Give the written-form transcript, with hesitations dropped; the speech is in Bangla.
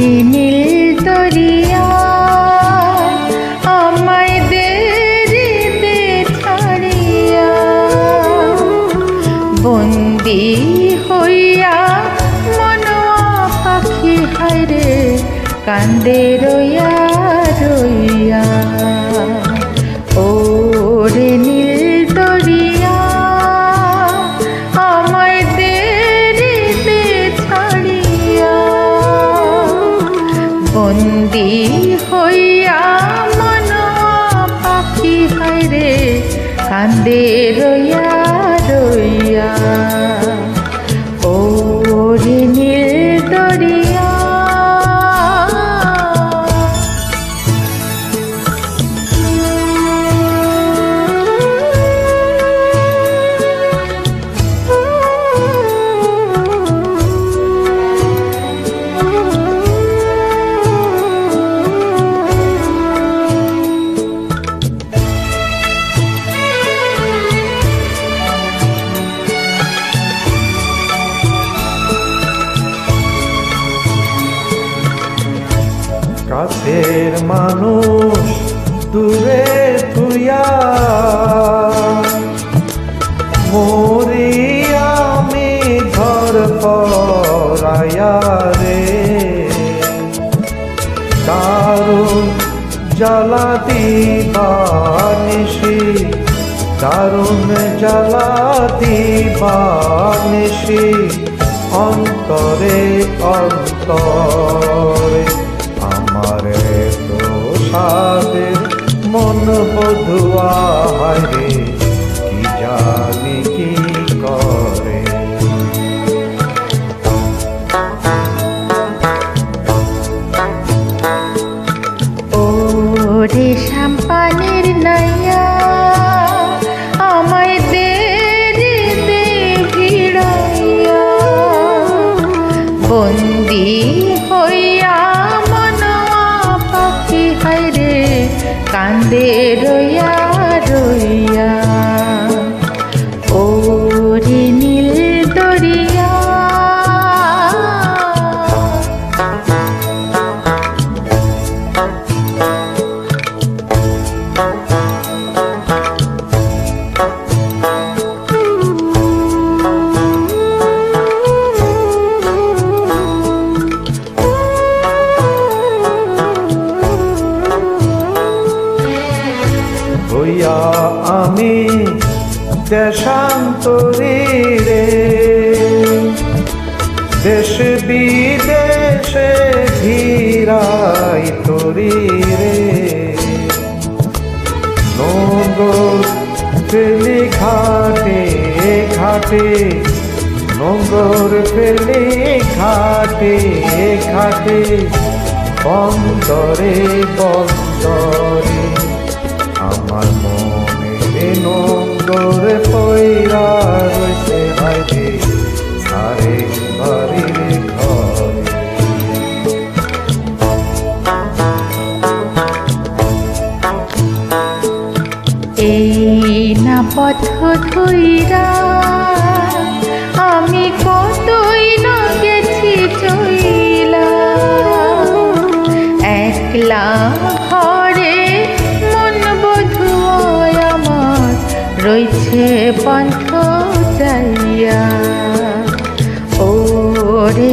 ওরে নীল দরিয়া আমায় দেরিতে ছাড়িয়া, বন্দি হইয়া মনোয়া পাখি হায়রে কান্দে রইয়া রইয়া। ওরে নীল দরিয়া আমায় দেরিতে ছাড়িয়া, বন্দি হইয়া মনোয়া পাখি হায়রে কান্দে রইয়া রইয়া। ওরে নীল দরিয়া কাছের মানুষ দূরে থুইয়া মরি আমি ঘর পরাইয়া রে। দারুণ জ্বালা দিবানিশি, দারুণ জ্বালা দিবানিশি, অন্তরে অন্তরে আমারে তো সাদের মন বধুয়া রে কি জানি কি করে। ওরে সাম্পানের নাইয়া আমায় দেরিতে ভিড়াইয়া, বন্দি হইয়া মনোয়া পাখি হায়রে কান্দে রইয়া রইয়া। ওরে নীল দরিয়া হইয়া আমি দেশান্তরী রে, দেশ বিদেশে ঘিরাই তরি রে। নগর ফেলি ঘাটে ঘাটে, নগর ফেলি ঘাটে ঘাটে, বন্দরে বন্দরে আমার মনে নগর পয়রা রয়েছে হায়রে সারে বাড়ির ঘরে। এই না পথ ধইরা আমি কতই না গেছি চইলা, একলা ঘরে মন বধুয়ায় আমার রইছে পন্থ যাইয়া। ওরে